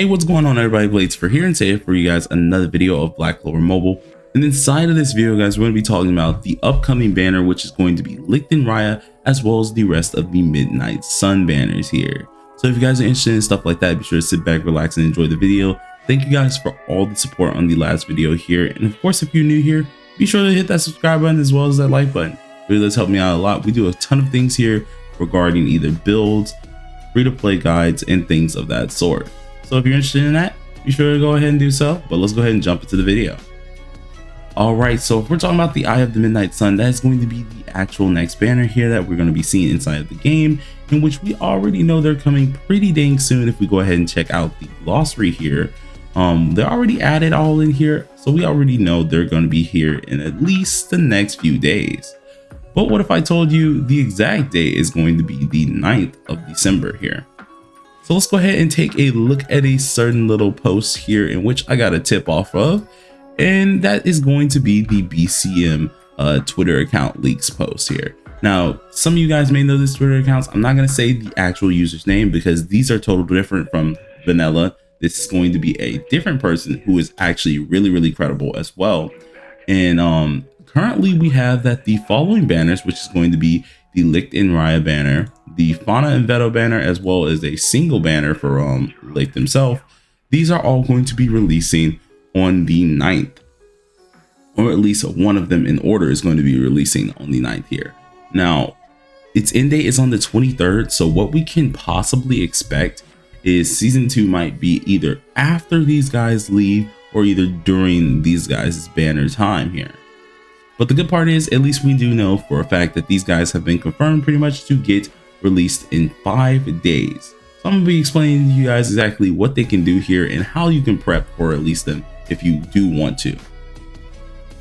Hey, what's going on everybody? Bladecifer here, and today for you guys another video of Black Clover Mobile. And inside of this video, guys, we're going to be talking about the upcoming banner, which is going to be Licht and Raya, as well as the rest of the Midnight Sun banners here. So if you guys are interested in stuff like that, be sure to sit back, relax, and enjoy the video. Thank you guys for all the support on the last video here. And of course, if you're new here, be sure to hit that subscribe button as well as that like button. It really does help me out a lot. We do a ton of things here regarding either builds, free-to-play guides, and things of that sort. So if you're interested in that, be sure to go ahead and do so. But let's go ahead and jump into the video. Alright, so if we're talking about the Eye of the Midnight Sun, that is going to be the actual next banner here that we're going to be seeing inside of the game, in which we already know they're coming pretty dang soon. If we go ahead and check out the glossary here, they're already added all in here, so we already know they're going to be here in at least the next few days. But what if I told you the exact date is going to be the 9th of December here? So let's go ahead and take a look at a certain little post here in which I got a tip off of, and that is going to be the BCM Twitter account leaks post here. Now, some of you guys may know this Twitter accounts. I'm not going to say the actual user's name because these are totally different from vanilla. This is going to be a different person who is actually really credible as well. And currently we have that the following banners, which is going to be the Licht and Raya banner, the Fauna and Vetto banner, as well as a single banner for Licht himself. These are all going to be releasing on the 9th, or at least one of them in order is going to be releasing on the 9th here. Now, its end date is on the 23rd, so what we can possibly expect is season 2 might be either after these guys leave or either during these guys' banner time here. But the good part is, at least we do know for a fact that these guys have been confirmed pretty much to get released in 5 days. So I'm going to be explaining to you guys exactly what they can do here and how you can prep for release them if you do want to.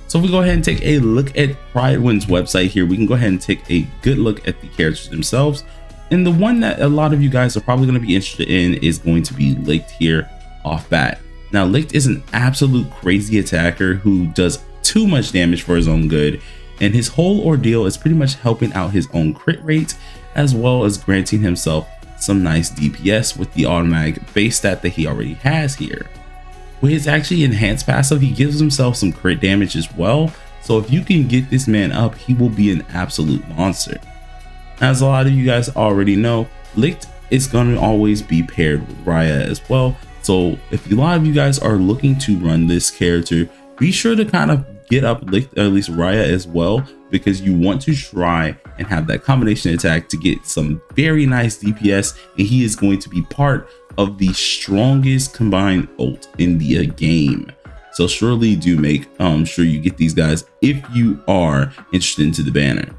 So if we go ahead and take a look at Pridewind's website here, we can go ahead and take a good look at the characters themselves. And the one that a lot of you guys are probably going to be interested in is going to be Licht here off bat. Now, Licht is an absolute crazy attacker who does too much damage for his own good, and his whole ordeal is pretty much helping out his own crit rate as well as granting himself some nice DPS with the automatic base stat that he already has here. With his actually enhanced passive, he gives himself some crit damage as well, so if you can get this man up, he will be an absolute monster. As a lot of you guys already know, Licht is going to always be paired with Raya as well, so if a lot of you guys are looking to run this character, be sure to kind of get up Licht, or at least Raya as well, because you want to try and have that combination attack to get some very nice DPS, and he is going to be part of the strongest combined ult in the game. So surely do make sure you get these guys if you are interested into the banner.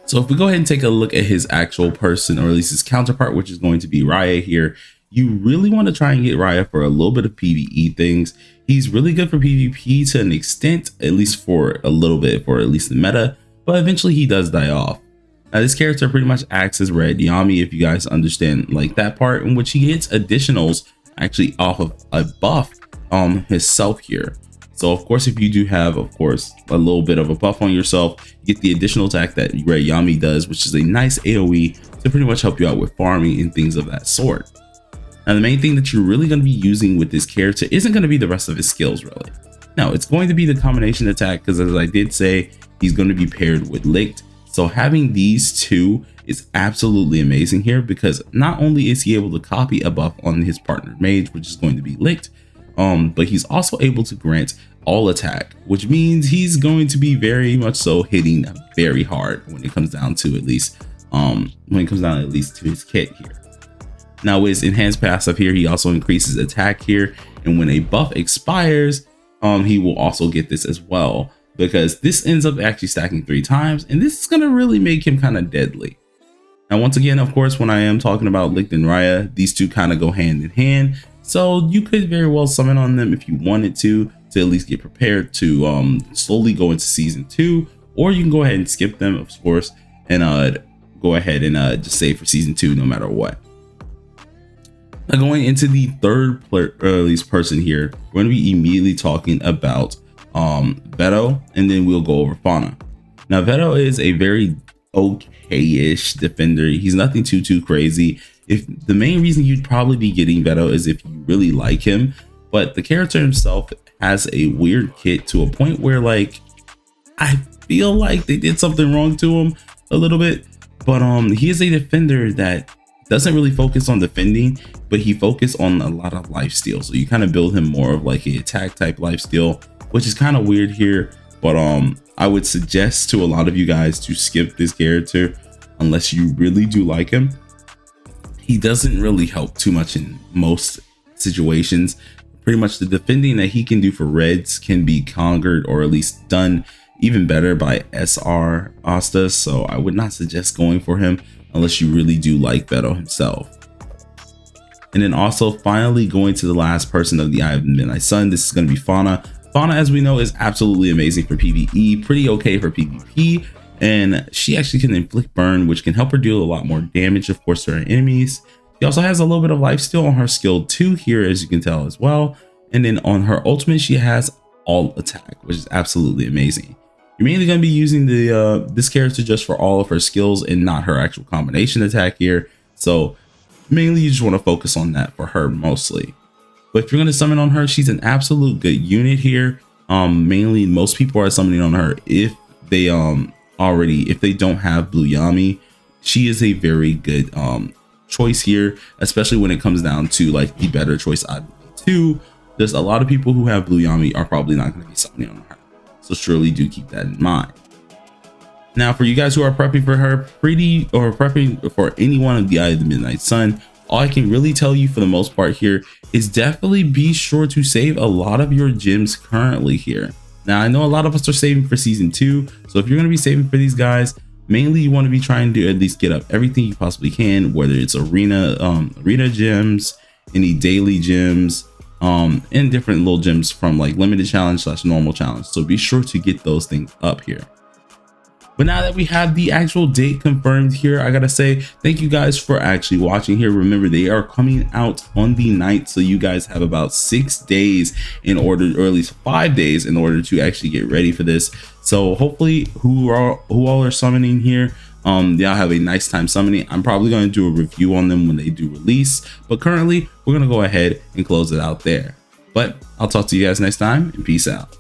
So if we go ahead and take a look at his actual person, or at least his counterpart, which is going to be Raya here, you really want to try and get Raya for a little bit of PvE things. He's really good for PvP to an extent, at least for a little bit, for at least the meta, but eventually he does die off. Now this character pretty much acts as Red Yami, if you guys understand like that part, in which he gets additionals actually off of a buff himself here. So of course, if you do have, of course, a little bit of a buff on yourself, you get the additional attack that Red Yami does, which is a nice AoE to pretty much help you out with farming and things of that sort. Now, the main thing that you're really going to be using with this character isn't going to be the rest of his skills, really. Now, it's going to be the combination attack, because as I did say, he's going to be paired with Licht. So having these two is absolutely amazing here, because not only is he able to copy a buff on his partner mage, which is going to be Licht, but he's also able to grant all attack, which means he's going to be very much so hitting very hard when it comes down to at least to his kit here. Now with his enhanced passive here, he also increases attack here, and when a buff expires, he will also get this as well, because this ends up actually stacking 3 times, and this is going to really make him kind of deadly. Now once again, of course, when I am talking about Licht and Raya, these two kind of go hand in hand, so you could very well summon on them if you wanted to at least get prepared to slowly go into season 2, or you can go ahead and skip them, of course, and go ahead and just save for season 2 no matter what. Now going into the third person here, we're going to be immediately talking about Vetto, and then we'll go over Fauna. Now Vetto is a very okay-ish defender. He's nothing too crazy. If the main reason you'd probably be getting Vetto is if you really like him, but the character himself has a weird kit to a point where like I feel like they did something wrong to him a little bit. But he is a defender that doesn't really focus on defending, but he focuses on a lot of lifesteal. So you kind of build him more of like a attack type lifesteal, which is kind of weird here. But I would suggest to a lot of you guys to skip this character unless you really do like him. He doesn't really help too much in most situations. Pretty much the defending that he can do for reds can be conquered or at least done even better by SR Asta. So I would not suggest going for him unless you really do like Vetto himself. And then also finally going to the last person of the Eye of the Midnight Sun. This is going to be Fauna. Fauna, as we know, is absolutely amazing for PvE, pretty okay for PvP, and she actually can inflict burn, which can help her deal a lot more damage, of course, to her enemies. She also has a little bit of lifesteal on her skill 2 here, as you can tell as well. And then on her ultimate, she has all attack, which is absolutely amazing. You're mainly going to be using the this character just for all of her skills and not her actual combination attack here. So mainly you just want to focus on that for her mostly. But if you're going to summon on her, she's an absolute good unit here. Mainly most people are summoning on her if they if they don't have Blue Yami. She is a very good choice here, especially when it comes down to like the better choice out of the two. There's a lot of people who have Blue Yami are probably not going to be summoning on her. So surely do keep that in mind. Now, for you guys who are prepping for her, prepping for any one of the Eye of the Midnight Sun, all I can really tell you for the most part here is definitely be sure to save a lot of your gems currently here. Now, I know a lot of us are saving for season 2. So if you're going to be saving for these guys, mainly you want to be trying to at least get up everything you possibly can, whether it's arena gems, any daily gems, and different little gems from like limited challenge / normal challenge. So be sure to get those things up here. But now that we have the actual date confirmed here, I gotta say thank you guys for actually watching here. Remember, they are coming out on the 9th, so you guys have about 6 days in order, or at least 5 days in order to actually get ready for this. So hopefully who all are summoning here, y'all have a nice time summoning. I'm probably going to do a review on them when they do release, but currently we're going to go ahead and close it out there. But I'll talk to you guys next time, and peace out.